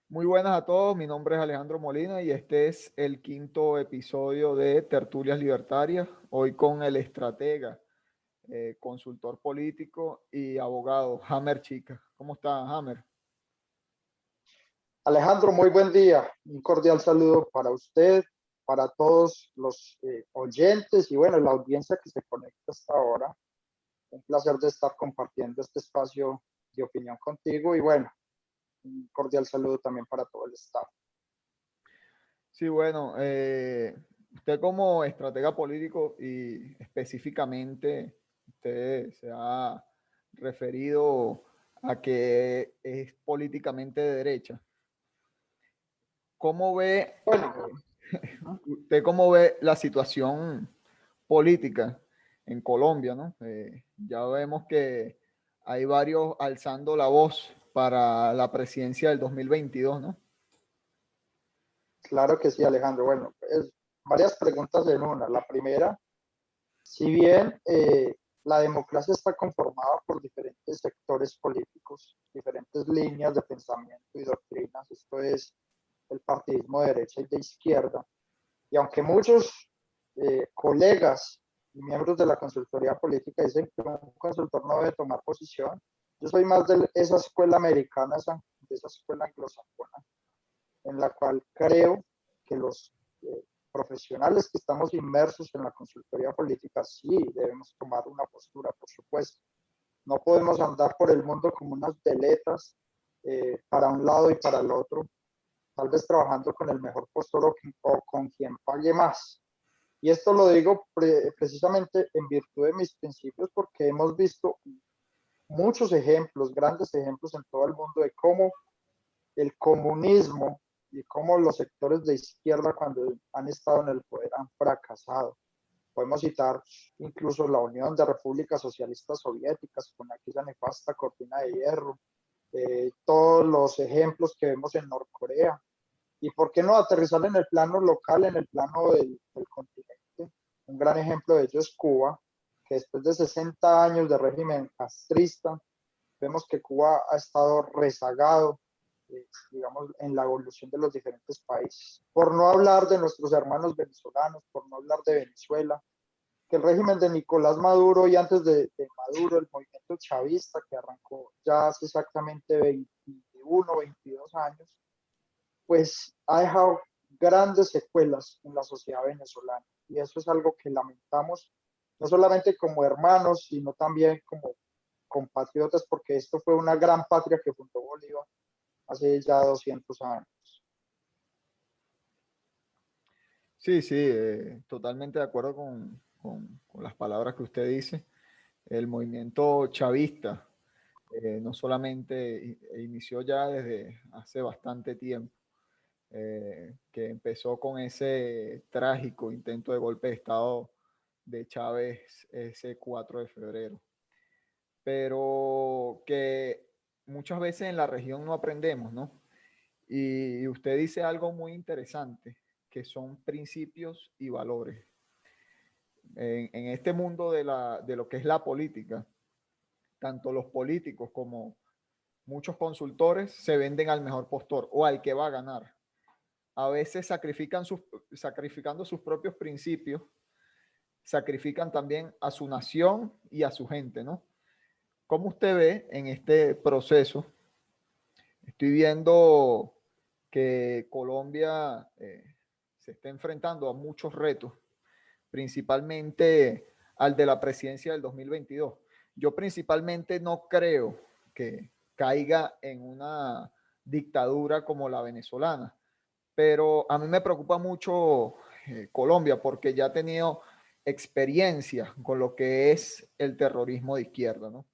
Muy buenas a todos, mi nombre es Alejandro Molina y este es el quinto episodio de Tertulias Libertarias, hoy con el estratega, consultor político y abogado, Hammer Chica. ¿Cómo está, Hammer? Alejandro, muy buen día. Un cordial saludo para usted, para todos los oyentes y bueno, la audiencia que se conecta hasta ahora. Un placer de estar compartiendo este espacio de opinión contigo y bueno, un cordial saludo también para todo el staff. Sí, bueno, usted como estratega político y específicamente usted se ha referido a que es políticamente de derecha. ¿Cómo ve, Bueno, usted cómo ve la situación política en Colombia, ¿no? Ya vemos que hay varios alzando la voz para la presidencia del 2022, ¿no? claro que sí, Alejandro. Bueno, varias preguntas en una. La primera, si bien la democracia está conformada por diferentes sectores políticos, diferentes líneas de pensamiento y doctrinas, esto es el partidismo de derecha y de izquierda, y aunque muchos colegas y miembros de la consultoría política dicen que un consultor no debe tomar posición, yo soy más de esa escuela americana, de esa escuela anglosajona, en la cual creo que los profesionales que estamos inmersos en la consultoría política sí debemos tomar una postura, por supuesto. No podemos andar por el mundo como unas veletas para un lado y para el otro, tal vez trabajando con el mejor postor o con quien pague más. Y esto lo digo precisamente en virtud de mis principios porque hemos visto muchos ejemplos, grandes ejemplos en todo el mundo de cómo el comunismo y cómo los sectores de izquierda cuando han estado en el poder han fracasado. Podemos citar incluso la Unión de Repúblicas Socialistas Soviéticas con aquella nefasta cortina de hierro, todos los ejemplos que vemos en Norcorea. ¿Y por qué no aterrizar en el plano local, en el plano del continente? Un gran ejemplo de ello es Cuba, que después de 60 años de régimen castrista, vemos que Cuba ha estado rezagado, digamos, en la evolución de los diferentes países. Por no hablar de nuestros hermanos venezolanos, por no hablar de Venezuela, que el régimen de Nicolás Maduro y antes de Maduro, el movimiento chavista que arrancó ya hace exactamente 21, 22 años, pues ha dejado grandes secuelas en la sociedad venezolana. Y eso es algo que lamentamos, no solamente como hermanos, sino también como compatriotas, porque esto fue una gran patria que fundó Bolívar hace ya 200 años. Sí, sí, totalmente de acuerdo con las palabras que usted dice. El movimiento chavista no solamente inició ya desde hace bastante tiempo, que empezó con ese trágico intento de golpe de Estado de Chávez ese 4 de febrero, pero que muchas veces en la región no aprendemos, ¿no? Y usted dice algo muy interesante, que son principios y valores. En este mundo de lo que es la política, tanto los políticos como muchos consultores se venden al mejor postor o al que va a ganar. A veces sacrificando sus propios principios, sacrifican también a su nación y a su gente, ¿no? ¿Cómo usted ve en este proceso? Estoy viendo que Colombia se está enfrentando a muchos retos, principalmente al de la presidencia del 2022. Yo principalmente no creo que caiga en una dictadura como la venezolana, pero a mí me preocupa mucho Colombia porque ya ha tenido experiencia con lo que es el terrorismo de izquierda, ¿no?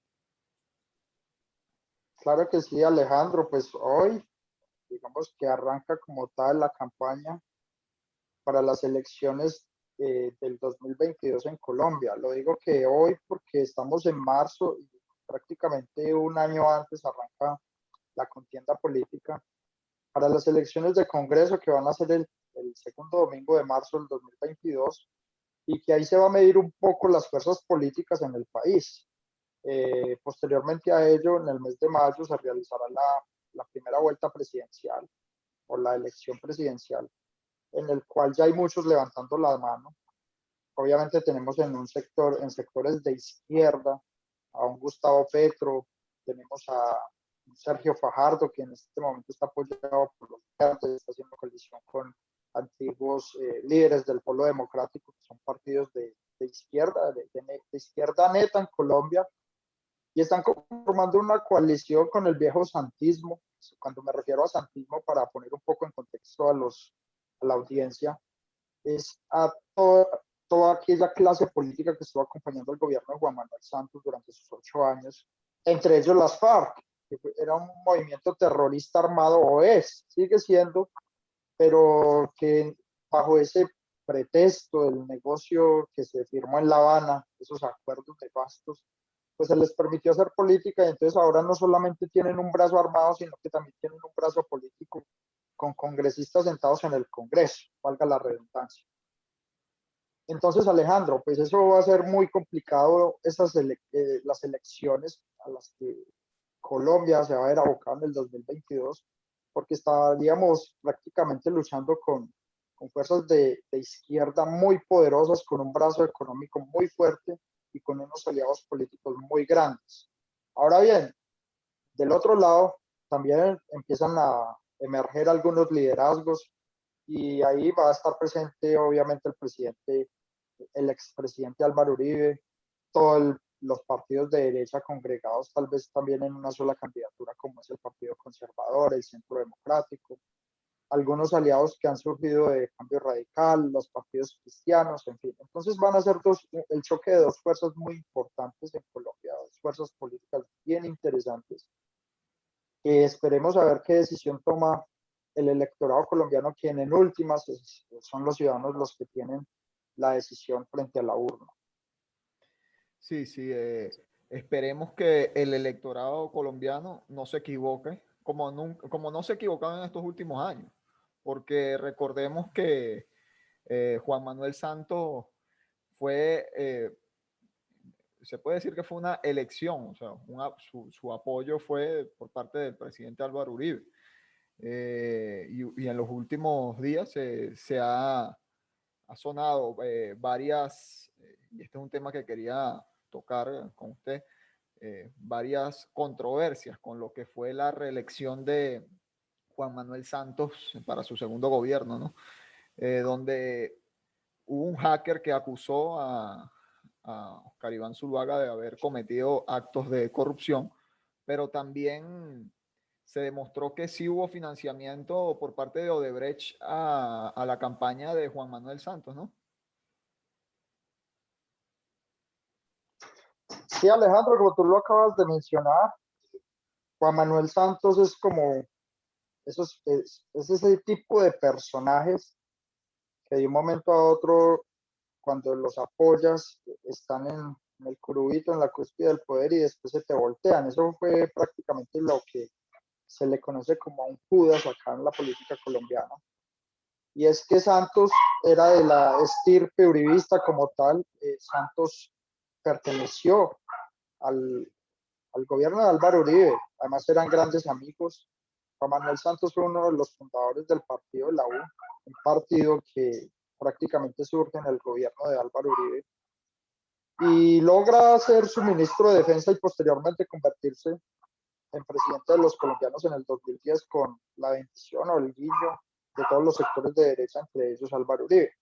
Claro que sí, Alejandro, pues hoy, digamos que arranca como tal la campaña para las elecciones del 2022 en Colombia. Lo digo que hoy porque estamos en marzo y prácticamente un año antes arranca la contienda política para las elecciones de Congreso que van a ser el segundo domingo de marzo del 2022 y que ahí se va a medir un poco las fuerzas políticas en el país. Posteriormente a ello, en el mes de mayo se realizará la primera vuelta presidencial o la elección presidencial, en el cual ya hay muchos levantando la mano. Obviamente tenemos en sectores de izquierda a un Gustavo Petro, tenemos a un Sergio Fajardo, que en este momento está apoyado por los verdes, está haciendo coalición con antiguos líderes del Polo Democrático, que son partidos de izquierda, de izquierda neta en Colombia, y están formando una coalición con el viejo santismo. Cuando me refiero a santismo, para poner un poco en contexto a la audiencia, es a toda aquella clase política que estuvo acompañando al gobierno de Juan Manuel Santos durante sus 8 años, entre ellos las FARC, que era un movimiento terrorista armado, o sigue siendo, pero que bajo ese pretexto del negocio que se firmó en La Habana, esos acuerdos nefastos, pues se les permitió hacer política, y entonces ahora no solamente tienen un brazo armado, sino que también tienen un brazo político con congresistas sentados en el Congreso, valga la redundancia. Entonces, Alejandro, pues eso va a ser muy complicado, las elecciones a las que Colombia se va a ver abocado en el 2022, porque estaríamos prácticamente luchando con fuerzas de izquierda muy poderosas, con un brazo económico muy fuerte y con unos aliados políticos muy grandes. Ahora bien, del otro lado, también empiezan a emerger algunos liderazgos, y ahí va a estar presente obviamente el expresidente Álvaro Uribe, todos los partidos de derecha congregados tal vez también en una sola candidatura, como es el Partido Conservador, el Centro Democrático, algunos aliados que han surgido de Cambio Radical, los partidos cristianos, en fin. Entonces van a ser el choque de dos fuerzas muy importantes en Colombia, dos fuerzas políticas bien interesantes. Esperemos a ver qué decisión toma el electorado colombiano, quien en últimas son los ciudadanos los que tienen la decisión frente a la urna. Sí, sí, esperemos que el electorado colombiano no se equivoque, como no se equivocaron en estos últimos años, porque recordemos que Juan Manuel Santos fue, se puede decir que fue una elección, o sea, su apoyo fue por parte del presidente Álvaro Uribe. Y en los últimos días se ha sonado y este es un tema que quería tocar con usted, varias controversias con lo que fue la reelección de Juan Manuel Santos para su segundo gobierno, ¿no? Donde hubo un hacker que acusó a Oscar Iván Zuluaga de haber cometido actos de corrupción, pero también se demostró que sí hubo financiamiento por parte de Odebrecht a la campaña de Juan Manuel Santos, ¿no? Sí, Alejandro, como tú lo acabas de mencionar, Juan Manuel Santos es como es ese tipo de personajes que de un momento a otro, cuando los apoyas, están en el curubito, en la cúspide del poder, y después se te voltean. Eso fue prácticamente lo que se le conoce como un Judas acá en la política colombiana. Y es que Santos era de la estirpe uribista como tal. Santos perteneció al, al gobierno de Álvaro Uribe, además eran grandes amigos. Juan Manuel Santos fue uno de los fundadores del partido de la U, un partido que prácticamente surge en el gobierno de Álvaro Uribe, y logra ser su ministro de Defensa y posteriormente convertirse en presidente de los colombianos en el 2010 con la bendición o el guiño de todos los sectores de derecha, entre ellos Álvaro Uribe.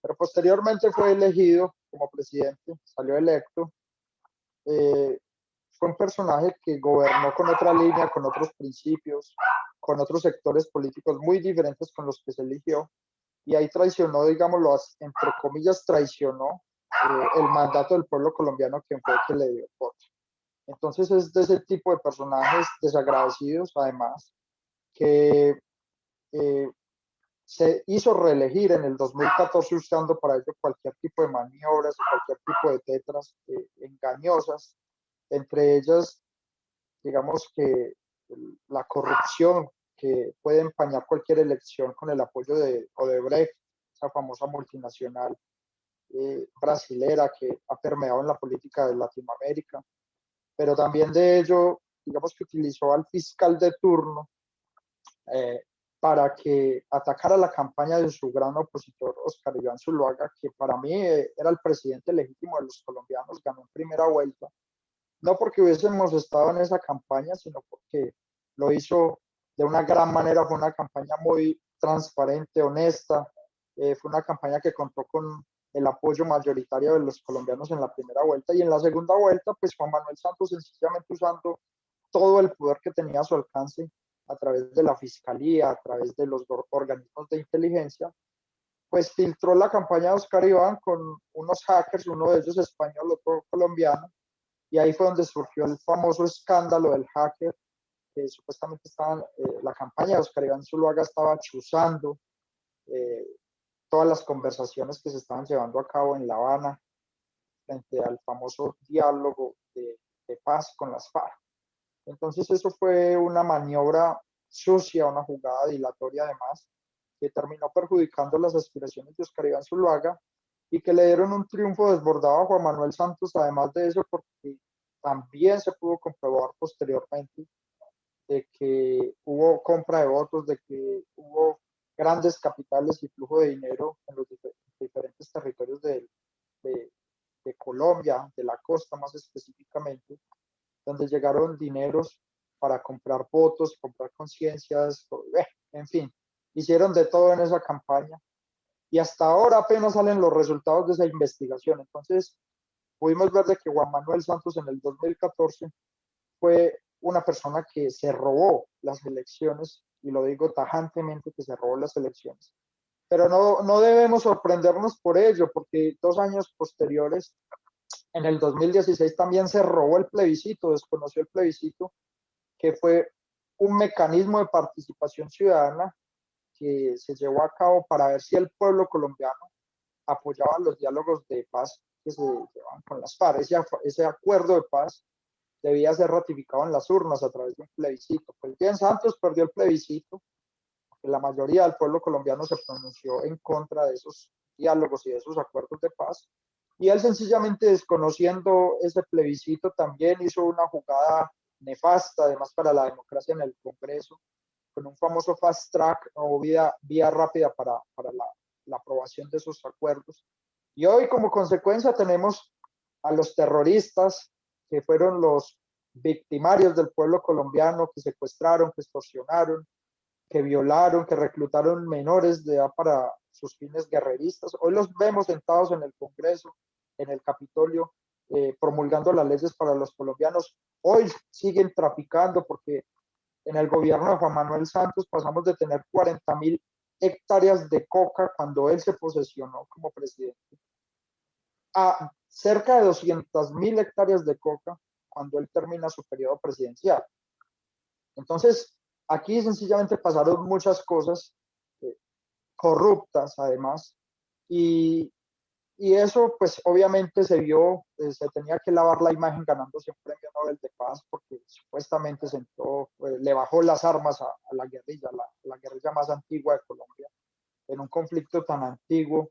Pero posteriormente fue elegido como presidente, salió electo. Fue un personaje que gobernó con otra línea, con otros principios, con otros sectores políticos muy diferentes con los que se eligió, y ahí traicionó, digámoslo, entre comillas, traicionó el mandato del pueblo colombiano, quien fue el que le dio el voto. Entonces es de ese tipo de personajes desagradecidos, además, que se hizo reelegir en el 2014 usando para ello cualquier tipo de maniobras, cualquier tipo de tetras engañosas, entre ellas, digamos que la corrupción que puede empañar cualquier elección con el apoyo de Odebrecht, esa famosa multinacional brasilera que ha permeado en la política de Latinoamérica, pero también de ello, digamos que utilizó al fiscal de turno para que atacara la campaña de su gran opositor, Oscar Iván Zuluaga, que para mí era el presidente legítimo de los colombianos, ganó en primera vuelta, no porque hubiésemos estado en esa campaña, sino porque lo hizo de una gran manera, fue una campaña muy transparente, honesta, fue una campaña que contó con el apoyo mayoritario de los colombianos en la primera vuelta, y en la segunda vuelta, pues Juan Manuel Santos sencillamente usando todo el poder que tenía a su alcance a través de la fiscalía, a través de los organismos de inteligencia, pues filtró la campaña de Oscar Iván con unos hackers, uno de ellos español, otro colombiano, y ahí fue donde surgió el famoso escándalo del hacker, que supuestamente la campaña de Oscar Iván Zuluaga estaba chuzando eh, todas las conversaciones que se estaban llevando a cabo en La Habana frente al famoso diálogo de paz con las FARC. Entonces eso fue una maniobra sucia, una jugada dilatoria además, que terminó perjudicando las aspiraciones de Oscar Iván Zuluaga y que le dieron un triunfo desbordado a Juan Manuel Santos, además de eso, porque también se pudo comprobar posteriormente de que hubo compra de votos, de que hubo grandes capitales y flujo de dinero en los diferentes territorios de, de Colombia, de la costa más específicamente, donde llegaron dineros para comprar votos, comprar conciencias, en fin, hicieron de todo en esa campaña y hasta ahora apenas salen los resultados de esa investigación. Entonces, pudimos ver de que Juan Manuel Santos en el 2014 fue una persona que se robó las elecciones, y lo digo tajantemente que se robó las elecciones. Pero no debemos sorprendernos por ello, porque 2 años posteriores, en el 2016 también se robó el plebiscito, desconoció el plebiscito, que fue un mecanismo de participación ciudadana que se llevó a cabo para ver si el pueblo colombiano apoyaba los diálogos de paz que se llevaban con las FARC. Ese acuerdo de paz debía ser ratificado en las urnas a través de un plebiscito. Pues bien, Santos perdió el plebiscito, porque la mayoría del pueblo colombiano se pronunció en contra de esos diálogos y de esos acuerdos de paz. Y él sencillamente desconociendo ese plebiscito también hizo una jugada nefasta, además para la democracia en el Congreso, con un famoso fast track o vía rápida para la aprobación de esos acuerdos. Y hoy como consecuencia tenemos a los terroristas que fueron los victimarios del pueblo colombiano, que secuestraron, que extorsionaron, que violaron, que reclutaron menores de edad para sus fines guerreristas. Hoy los vemos sentados en el Congreso, en el Capitolio, promulgando las leyes para los colombianos. Hoy siguen traficando porque en el gobierno de Juan Manuel Santos pasamos de tener 40.000 hectáreas de coca cuando él se posesionó como presidente a cerca de 200.000 hectáreas de coca cuando él termina su periodo presidencial. Entonces, aquí sencillamente pasaron muchas cosas corruptas además, y, y eso pues obviamente se vio, se tenía que lavar la imagen ganándose un premio Nobel de Paz porque supuestamente sentó, le bajó las armas a la guerrilla, la guerrilla más antigua de Colombia, en un conflicto tan antiguo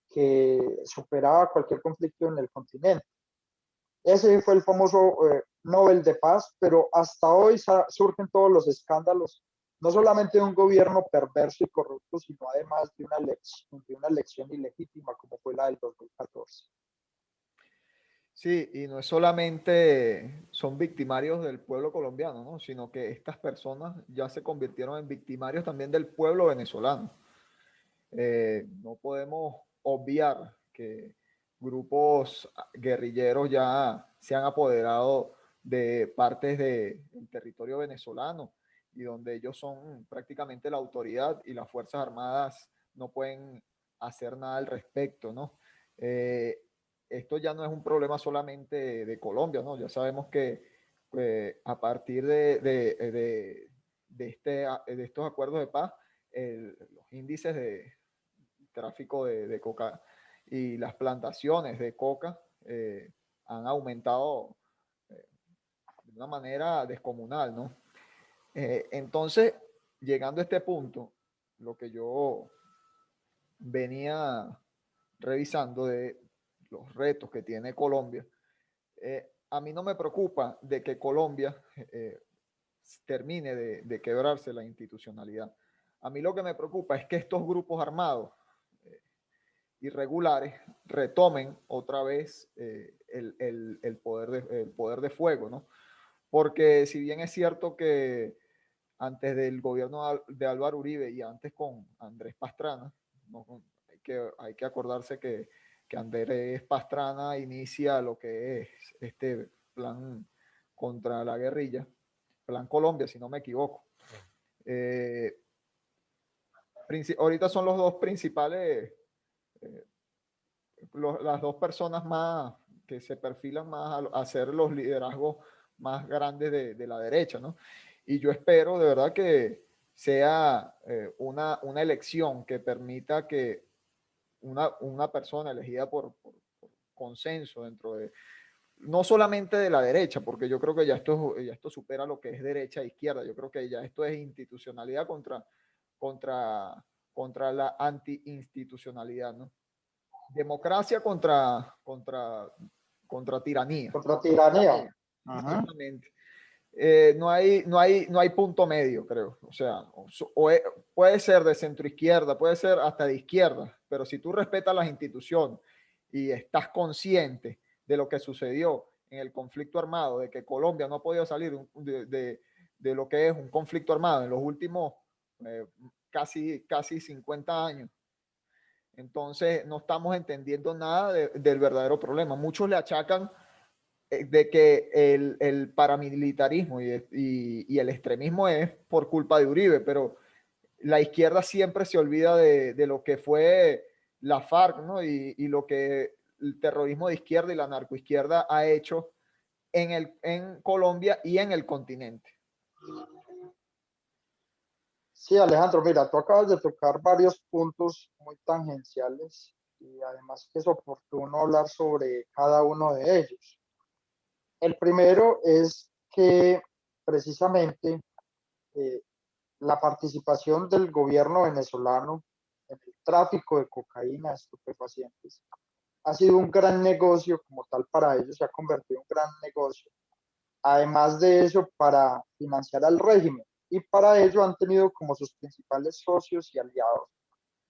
que superaba cualquier conflicto en el continente. Ese fue el famoso Nobel de Paz, pero hasta hoy surgen todos los escándalos, no solamente de un gobierno perverso y corrupto, sino además de una elección ilegítima como fue la del 2014. Sí, y no es solamente son victimarios del pueblo colombiano, ¿no? Sino que estas personas ya se convirtieron en victimarios también del pueblo venezolano. No podemos obviar que grupos guerrilleros ya se han apoderado de partes del territorio venezolano y donde ellos son prácticamente la autoridad y las Fuerzas Armadas no pueden hacer nada al respecto, ¿no? Esto ya no es un problema solamente de Colombia, ¿no? Ya sabemos que a partir de estos acuerdos de paz, los índices de tráfico de coca y las plantaciones de coca han aumentado de una manera descomunal, ¿no? Entonces, llegando a este punto, lo que yo venía revisando de los retos que tiene Colombia, a mí no me preocupa de que Colombia termine de quebrarse la institucionalidad. A mí lo que me preocupa es que estos grupos armados irregulares retomen otra vez el poder de fuego, ¿no? Porque si bien es cierto que antes del gobierno de Álvaro Uribe y antes con Andrés Pastrana, ¿no? Hay que acordarse que Andrés Pastrana inicia lo que es este plan contra la guerrilla, Plan Colombia, si no me equivoco. Ahorita son los dos principales, las dos personas más que se perfilan más a ser los liderazgos más grandes de la derecha, ¿no? Y yo espero de verdad que sea una elección que permita que una persona elegida por consenso dentro de, no solamente de la derecha, porque yo creo que ya esto supera lo que es derecha e izquierda, yo creo que ya esto es institucionalidad contra, contra la anti-institucionalidad, ¿no? Democracia contra tiranía. Contra tiranía. Exactamente. No hay punto medio, creo. O sea, puede ser de centro izquierda, puede ser hasta de izquierda, pero si tú respetas las instituciones y estás consciente de lo que sucedió en el conflicto armado, de que Colombia no ha podido salir de lo que es un conflicto armado en los últimos casi 50 años, entonces no estamos entendiendo nada del verdadero problema. Muchos le achacan de que el paramilitarismo y el extremismo es por culpa de Uribe, pero la izquierda siempre se olvida de lo que fue la FARC, ¿no? Y lo que el terrorismo de izquierda y la narcoizquierda ha hecho en Colombia y en el continente. Sí, Alejandro, mira, tú acabas de tocar varios puntos muy tangenciales y además que es oportuno hablar sobre cada uno de ellos. El primero es que precisamente la participación del gobierno venezolano en el tráfico de cocaína, estupefacientes, ha sido un gran negocio como tal para ellos, se ha convertido en un gran negocio. Además de eso, para financiar al régimen. Y para ello han tenido como sus principales socios y aliados,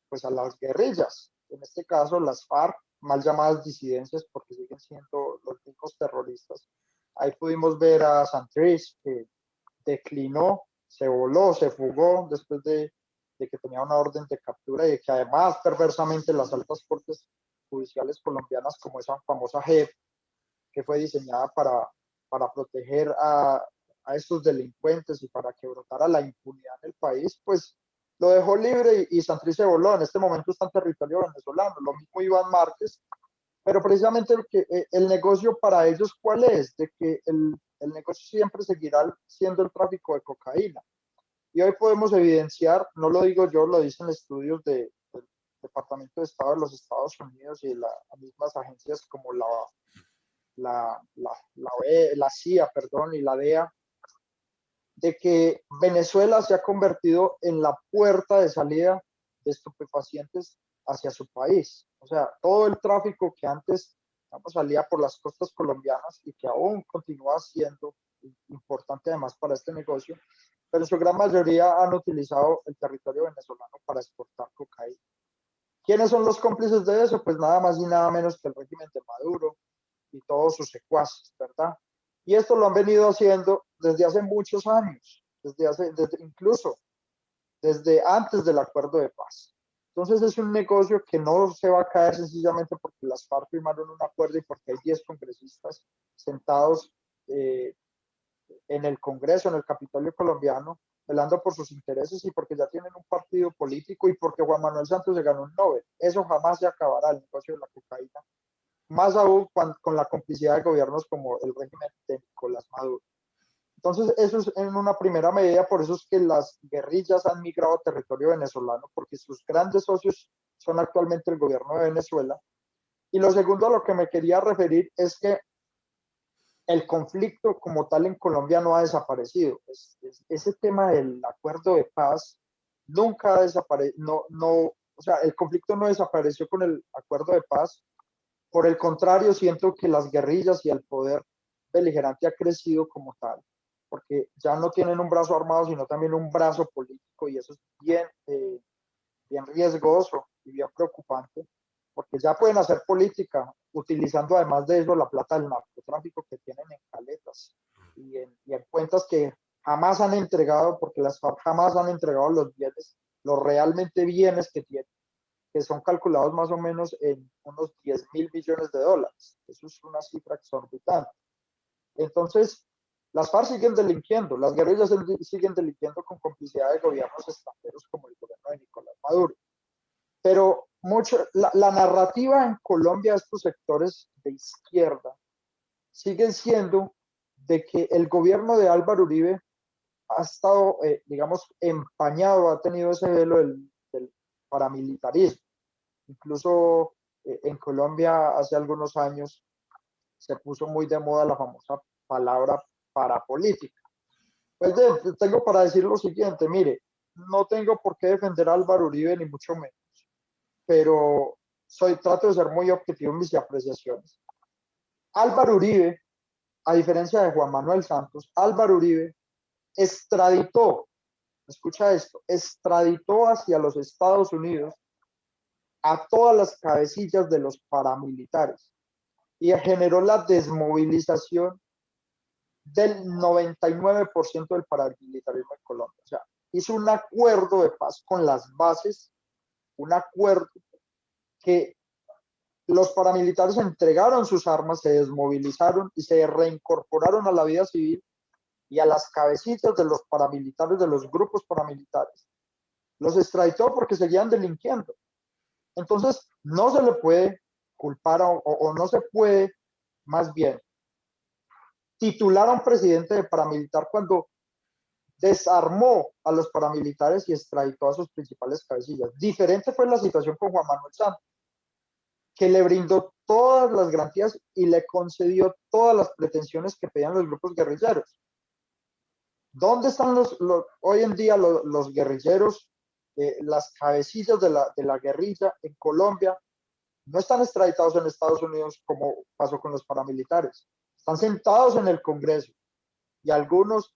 pues a las guerrillas, en este caso las FARC, mal llamadas disidencias porque siguen siendo los únicos terroristas. Ahí pudimos ver a Santrich, que declinó, se voló, se fugó después de que tenía una orden de captura y de que además perversamente las altas cortes judiciales colombianas, como esa famosa JEP, que fue diseñada para proteger a estos delincuentes y para que brotara la impunidad en el país, pues lo dejó libre y Santrich se voló. En este momento está en territorio venezolano, lo mismo Iván Márquez, pero precisamente el negocio para ellos, ¿cuál es? De que el negocio siempre seguirá siendo el tráfico de cocaína. Y hoy podemos evidenciar, no lo digo yo, lo dicen estudios del Departamento de Estado de los Estados Unidos y de las mismas agencias como la CIA, perdón, y la DEA, de que Venezuela se ha convertido en la puerta de salida de estupefacientes hacia su país. O sea, todo el tráfico que antes salía por las costas colombianas y que aún continúa siendo importante además para este negocio, pero en su gran mayoría han utilizado el territorio venezolano para exportar cocaína. ¿Quiénes son los cómplices de eso? Pues nada más y nada menos que el régimen de Maduro y todos sus secuaces, ¿verdad? Y esto lo han venido haciendo desde hace muchos años, incluso desde antes del acuerdo de paz. Entonces es un negocio que no se va a caer sencillamente porque las FARC firmaron un acuerdo y porque hay 10 congresistas sentados en el Congreso, en el Capitolio colombiano, velando por sus intereses y porque ya tienen un partido político y porque Juan Manuel Santos se ganó un Nobel. Eso jamás se acabará, el negocio de la cocaína, más aún con la complicidad de gobiernos como el régimen de Nicolás Maduro. Entonces, eso es en una primera medida, por eso es que las guerrillas han migrado a territorio venezolano, porque sus grandes socios son actualmente el gobierno de Venezuela. Y lo segundo a lo que me quería referir es que el conflicto como tal en Colombia no ha desaparecido. Ese tema del acuerdo de paz nunca ha desaparecido, o sea, el conflicto no desapareció con el acuerdo de paz. Por el contrario, siento que las guerrillas y el poder beligerante ha crecido como tal, porque ya no tienen un brazo armado, sino también un brazo político narcotráfico y eso es bien riesgoso y bien preocupante, porque ya pueden hacer política utilizando además de eso la plata del narcotráfico que tienen en caletas y en cuentas que jamás han entregado, porque las FARC jamás han entregado los bienes, los realmente bienes que tienen, que son calculados más o menos en unos 10.000 millones de dólares. Eso es una cifra exorbitante. Entonces, las FARC siguen delinquiendo, las guerrillas siguen delinquiendo con complicidad de gobiernos extranjeros como el gobierno de Nicolás Maduro. Pero la narrativa en Colombia de estos sectores de izquierda siguen siendo de que el gobierno de Álvaro Uribe ha estado, digamos, empañado, ha tenido ese velo del paramilitarismo. Incluso en Colombia hace algunos años se puso muy de moda la famosa palabra parapolítica. Pues tengo para decir lo siguiente, mire, no tengo por qué defender a Álvaro Uribe ni mucho menos, pero trato de ser muy objetivo en mis apreciaciones. Álvaro Uribe, a diferencia de Juan Manuel Santos, Álvaro Uribe extraditó, escucha esto, extraditó hacia los Estados Unidos a todas las cabecillas de los paramilitares y generó la desmovilización del 99% del paramilitarismo en Colombia. O sea, hizo un acuerdo de paz con las bases, un acuerdo que los paramilitares entregaron sus armas, se desmovilizaron y se reincorporaron a la vida civil y a las cabecillas de los paramilitares, de los grupos paramilitares. Los extraditó porque seguían delinquiendo. Entonces, no se le puede culpar o no se puede, más bien, titular a un presidente de paramilitar cuando desarmó a los paramilitares y extraditó a sus principales cabecillas. Diferente fue la situación con Juan Manuel Santos, que le brindó todas las garantías y le concedió todas las pretensiones que pedían los grupos guerrilleros. ¿Dónde están hoy en día los guerrilleros, las cabecillas de la guerrilla en Colombia? No están extraditados en Estados Unidos como pasó con los paramilitares. Están sentados en el Congreso y algunos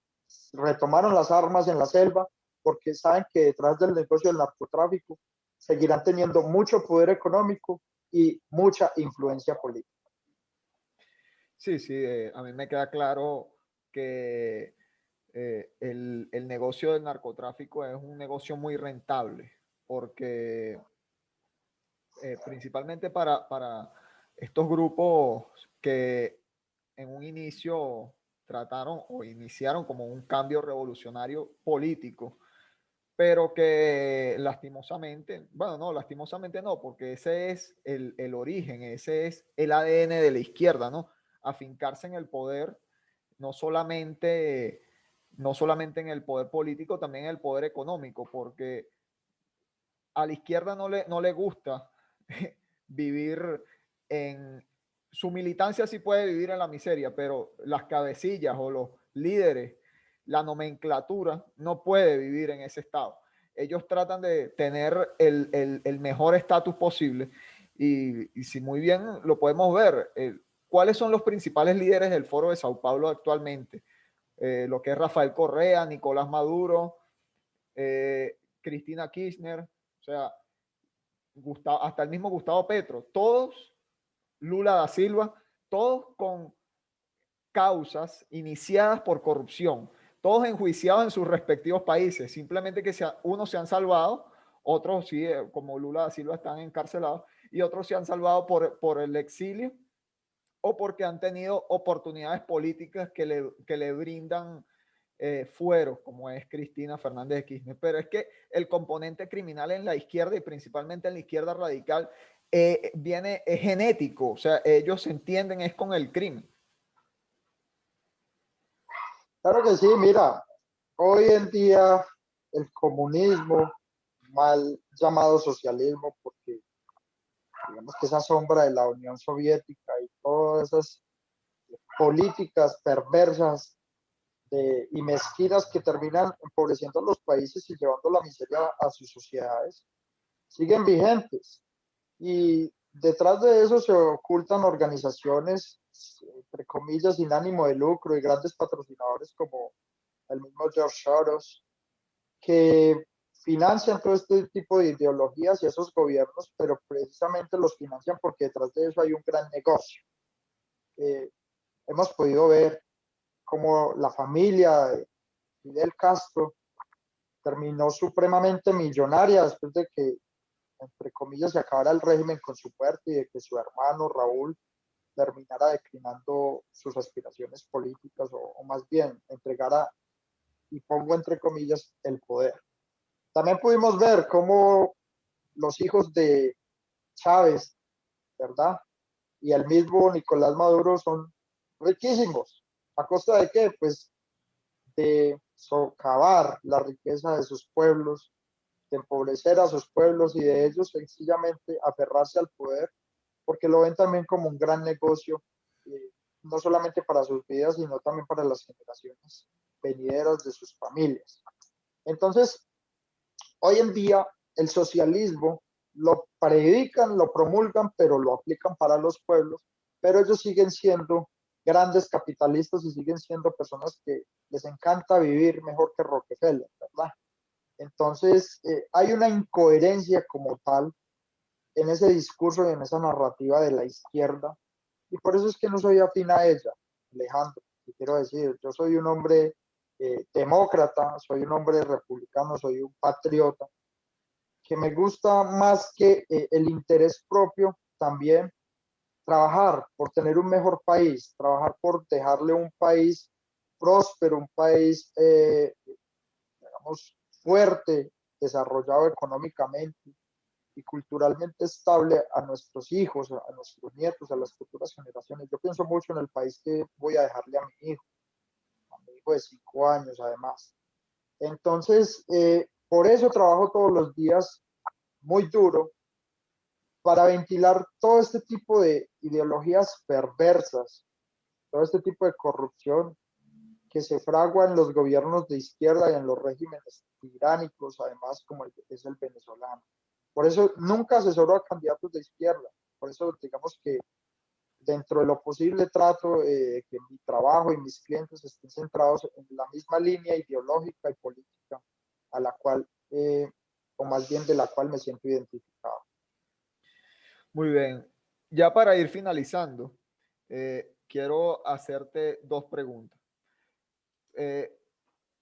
retomaron las armas en la selva porque saben que detrás del negocio del narcotráfico seguirán teniendo mucho poder económico y mucha influencia política. Sí, sí, a mí me queda claro que el negocio del narcotráfico es un negocio muy rentable, porque principalmente para estos grupos que en un inicio trataron o iniciaron como un cambio revolucionario político, pero que lastimosamente, bueno, no, lastimosamente no, porque ese es el origen, ese es el ADN de la izquierda, ¿no? Afincarse en el poder, no solamente, no solamente en el poder político, también en el poder económico, porque a la izquierda no le gusta vivir en su militancia, sí puede vivir en la miseria, pero las cabecillas o los líderes, la nomenclatura no puede vivir en ese estado. Ellos tratan de tener el mejor estatus posible y si muy bien lo podemos ver, ¿cuáles son los principales líderes del Foro de Sao Paulo actualmente? Lo que es Rafael Correa, Nicolás Maduro, Cristina Kirchner, o sea, Gustavo, hasta el mismo Gustavo Petro, todos, Lula da Silva, todos con causas iniciadas por corrupción, todos enjuiciados en sus respectivos países, simplemente que unos se han salvado, otros sí, como Lula da Silva, están encarcelados, y otros se han salvado por el exilio o porque han tenido oportunidades políticas que le brindan fueros, como es Cristina Fernández de Kirchner. Pero es que el componente criminal en la izquierda y principalmente en la izquierda radical es genético, o sea, ellos se entienden es con el crimen. Claro que sí, mira, hoy en día el comunismo, mal llamado socialismo, porque digamos que esa sombra de la Unión Soviética y todas esas políticas perversas y mezquinas que terminan empobreciendo a los países y llevando la miseria a sus sociedades, siguen vigentes. Y detrás de eso se ocultan organizaciones, entre comillas, sin ánimo de lucro y grandes patrocinadores como el mismo George Soros, que financian todo este tipo de ideologías y esos gobiernos, pero precisamente los financian porque detrás de eso hay un gran negocio. Hemos podido ver cómo la familia de Fidel Castro terminó supremamente millonaria después de que, entre comillas, se acabara el régimen con su muerte y de que su hermano Raúl terminara declinando sus aspiraciones políticas o más bien entregara, y pongo entre comillas, el poder. También pudimos ver cómo los hijos de Chávez, ¿verdad? Y el mismo Nicolás Maduro son riquísimos. ¿A costa de qué? Pues de socavar la riqueza de sus pueblos, de empobrecer a sus pueblos y de ellos sencillamente aferrarse al poder, porque lo ven también como un gran negocio, no solamente para sus vidas, sino también para las generaciones venideras de sus familias. Entonces, hoy en día el socialismo lo predican, lo promulgan, pero lo aplican para los pueblos, pero ellos siguen siendo grandes capitalistas y siguen siendo personas que les encanta vivir mejor que Rockefeller, ¿verdad? Entonces, hay una incoherencia como tal en ese discurso y en esa narrativa de la izquierda, y por eso es que no soy afín a ella, Alejandro. Y quiero decir, yo soy un hombre demócrata, soy un hombre republicano, soy un patriota, que me gusta más que el interés propio también trabajar por tener un mejor país, trabajar por dejarle un país próspero, un país, digamos, fuerte, desarrollado económicamente y culturalmente estable a nuestros hijos, a nuestros nietos, a las futuras generaciones. Yo pienso mucho en el país que voy a dejarle a mi hijo de 5 años además. Entonces, por eso trabajo todos los días muy duro para ventilar todo este tipo de ideologías perversas, todo este tipo de corrupción que se fragua en los gobiernos de izquierda y en los regímenes tiránicos, además como es el venezolano. Por eso nunca asesoro a candidatos de izquierda. Por eso digamos que dentro de lo posible trato que mi trabajo y mis clientes estén centrados en la misma línea ideológica y política a la cual, o más bien de la cual me siento identificado. Muy bien. Ya para ir finalizando, quiero hacerte dos preguntas. Eh,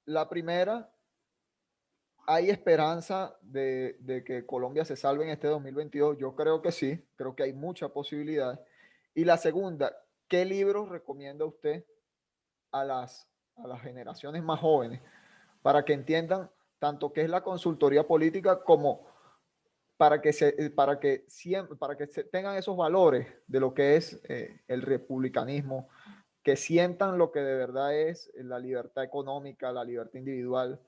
la primera, ¿hay esperanza de que Colombia se salve en este 2022? Yo creo que sí, creo que hay mucha posibilidad. Y la segunda, ¿qué libros recomienda usted a las generaciones más jóvenes para que entiendan tanto qué es la consultoría política como para que se tengan esos valores de lo que es el republicanismo, que sientan lo que de verdad es la libertad económica, la libertad individual,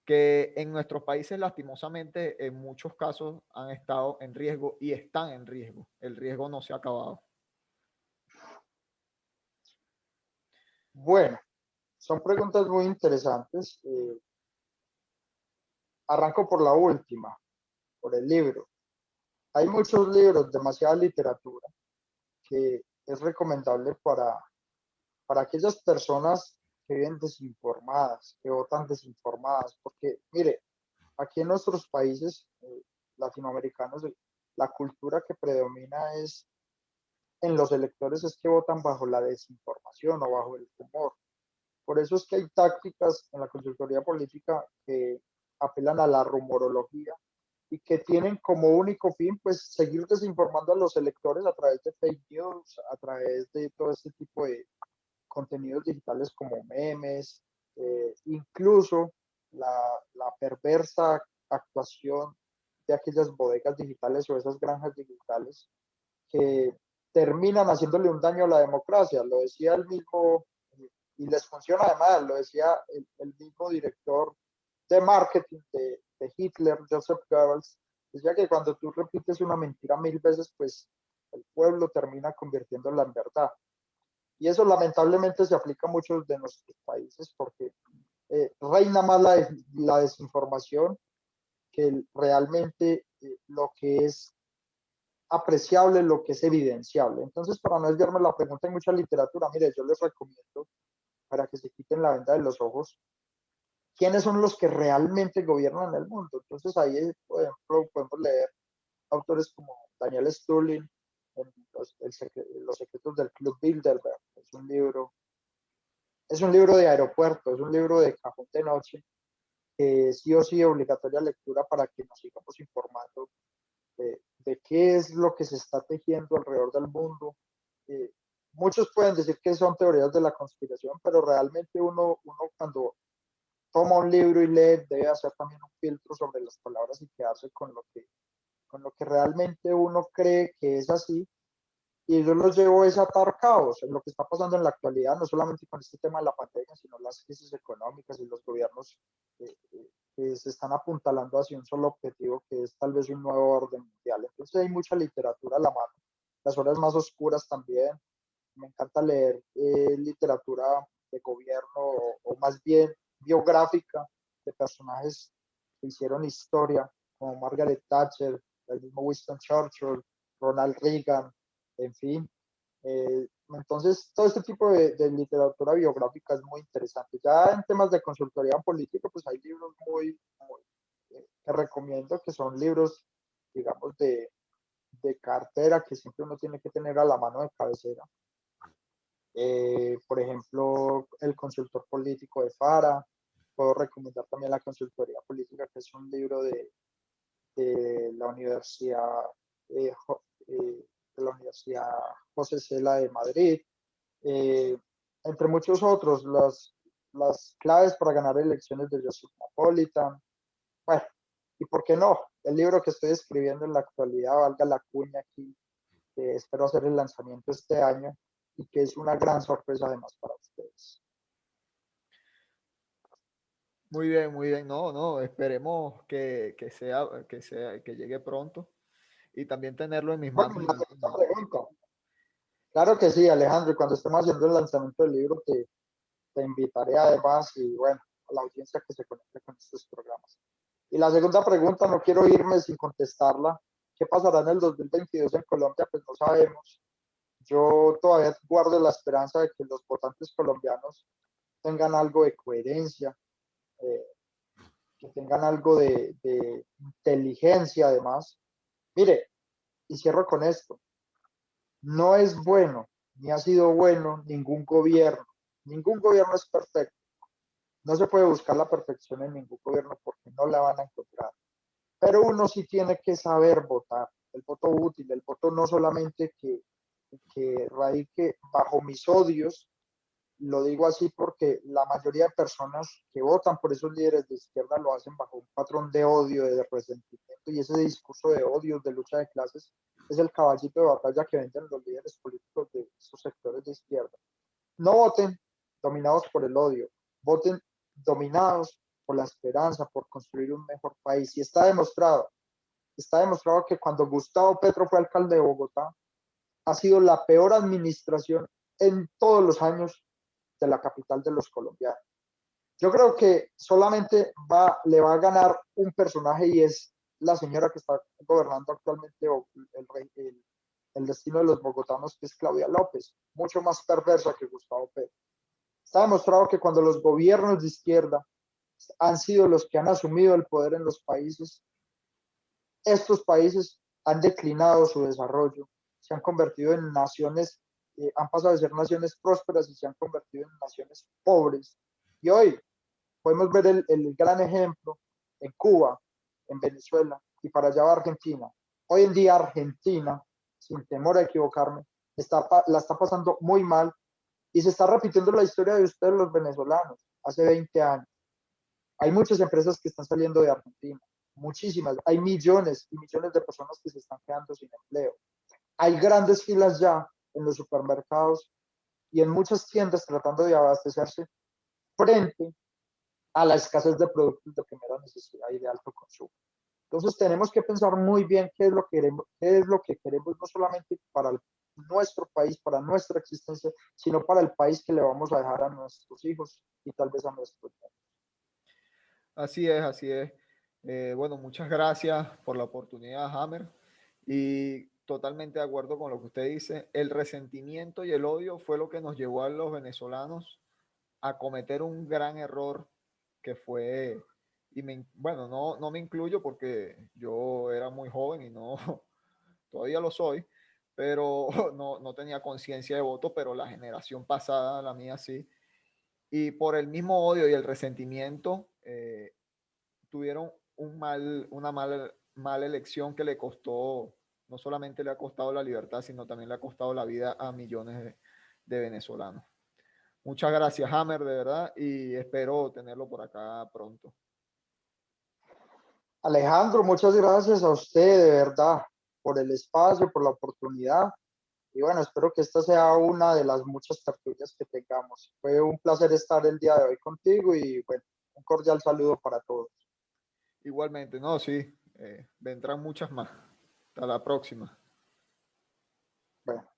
que en nuestros países lastimosamente en muchos casos han estado en riesgo y están en riesgo. El riesgo no se ha acabado. Bueno, son preguntas muy interesantes. Arranco por la última, por el libro. Hay muchos libros, demasiada literatura, que es recomendable para aquellas personas que viven desinformadas, que votan desinformadas, porque mire, aquí en nuestros países latinoamericanos, la cultura que predomina es en los electores es que votan bajo la desinformación o bajo el temor. Por eso es que hay tácticas en la consultoría política que apelan a la rumorología y que tienen como único fin, pues, seguir desinformando a los electores a través de fake news, a través de todo este tipo de contenidos digitales como memes, incluso la perversa actuación de aquellas bodegas digitales o esas granjas digitales que terminan haciéndole un daño a la democracia. Lo decía el mismo, y les funciona además, lo decía el mismo director de marketing de Hitler, Joseph Goebbels, decía que cuando tú repites una mentira 1000 veces, pues el pueblo termina convirtiéndola en verdad. Y eso lamentablemente se aplica a muchos de nuestros países porque reina más la desinformación que realmente lo que es apreciable, lo que es evidenciable. Entonces, para no desviarme la pregunta, hay mucha literatura. Mire, yo les recomiendo para que se quiten la venda de los ojos quiénes son los que realmente gobiernan el mundo. Entonces ahí, por ejemplo, podemos leer autores como Daniel Stirling, en Los secretos del Club Bilderberg. Es un libro de aeropuerto, es un libro de cajón de noche, que sí o sí obligatoria lectura para que nos sigamos informando de qué es lo que se está tejiendo alrededor del mundo. Eh, Muchos pueden decir que son teorías de la conspiración, pero realmente uno cuando toma un libro y lee debe hacer también un filtro sobre las palabras y quedarse con lo que realmente uno cree que es así. Y yo los llevo es a atar caos en lo que está pasando en la actualidad, no solamente con este tema de la pandemia, sino las crisis económicas y los gobiernos que se están apuntalando hacia un solo objetivo, que es tal vez un nuevo orden mundial. Entonces hay mucha literatura a la mano, las horas más oscuras también. Me encanta leer literatura de gobierno o más bien biográfica de personajes que hicieron historia, como Margaret Thatcher, el mismo Winston Churchill, Ronald Reagan, en fin. Entonces, todo este tipo de literatura biográfica es muy interesante. Ya en temas de consultoría política, pues hay libros que recomiendo, que son libros, digamos, de cartera que siempre uno tiene que tener a la mano de cabecera. Por ejemplo, El consultor político de Fara. Puedo recomendar también La consultoría política, que es un libro de la Universidad, eh, de la Universidad José Cela de Madrid. Eh, Entre muchos otros, las claves para ganar elecciones de Joseph Napolitan. Bueno, y por qué no, el libro que estoy escribiendo en la actualidad, valga la cuña aquí, que espero hacer el lanzamiento este año y que es una gran sorpresa además para ustedes. Muy bien, no, no, esperemos que llegue pronto y también tenerlo en mis Bueno, manos. la segunda pregunta. Claro que sí, Alejandro, y cuando estemos haciendo el lanzamiento del libro te invitaré además y bueno, a la audiencia que se conecte con estos programas. Y la segunda pregunta, no quiero irme sin contestarla. ¿Qué pasará en el 2022 en Colombia? Pues no sabemos. Yo todavía guardo la esperanza de que los votantes colombianos tengan algo de coherencia, eh, que tengan algo de inteligencia además. Mire, y cierro con esto. No es bueno, ni ha sido bueno ningún gobierno. Ningún gobierno es perfecto. No se puede buscar la perfección en ningún gobierno porque no la van a encontrar. Pero uno sí tiene que saber votar. El voto útil, el voto no solamente que radique bajo mis odios. Lo digo así porque la mayoría de personas que votan por esos líderes de izquierda lo hacen bajo un patrón de odio, de resentimiento, y ese discurso de odio, de lucha de clases, es el caballito de batalla que venden los líderes políticos de esos sectores de izquierda. No voten dominados por el odio, voten dominados por la esperanza, por construir un mejor país. Y está demostrado que cuando Gustavo Petro fue alcalde de Bogotá, ha sido la peor administración en todos los años de la capital de los colombianos. Yo creo que solamente le va a ganar un personaje y es la señora que está gobernando actualmente el destino de los bogotanos, que es Claudia López, mucho más perversa que Gustavo Petro. Está demostrado que cuando los gobiernos de izquierda han sido los que han asumido el poder en los países, estos países han declinado su desarrollo, se han convertido en naciones, han pasado de ser naciones prósperas y se han convertido en naciones pobres. Y hoy podemos ver el gran ejemplo en Cuba, en Venezuela y para allá va Argentina. Hoy en día Argentina, sin temor a equivocarme, la está pasando muy mal y se está repitiendo la historia de ustedes los venezolanos hace 20 años. Hay muchas empresas que están saliendo de Argentina, muchísimas. Hay millones y millones de personas que se están quedando sin empleo. Hay grandes filas ya en los supermercados y en muchas tiendas tratando de abastecerse frente a la escasez de productos de primera necesidad y de alto consumo. Entonces tenemos que pensar muy bien qué es lo que queremos no solamente para nuestro país, para nuestra existencia, sino para el país que le vamos a dejar a nuestros hijos y tal vez a nuestros nietos. Así es, así es. Bueno, muchas gracias por la oportunidad, Hammer. Y totalmente de acuerdo con lo que usted dice. El resentimiento y el odio fue lo que nos llevó a los venezolanos a cometer un gran error que fue, bueno, no me incluyo porque yo era muy joven y no, todavía lo soy, pero no tenía conciencia de voto, pero la generación pasada, la mía sí, y por el mismo odio y el resentimiento, tuvieron una mala elección que le costó, no solamente le ha costado la libertad, sino también le ha costado la vida a millones de venezolanos. Muchas gracias, Hammer, de verdad, y espero tenerlo por acá pronto. Alejandro, muchas gracias a usted, de verdad, por el espacio, por la oportunidad. Y bueno, espero que esta sea una de las muchas tertulias que tengamos. Fue un placer estar el día de hoy contigo y bueno, un cordial saludo para todos. Igualmente, no, sí, vendrán muchas más. Hasta la próxima. Bueno.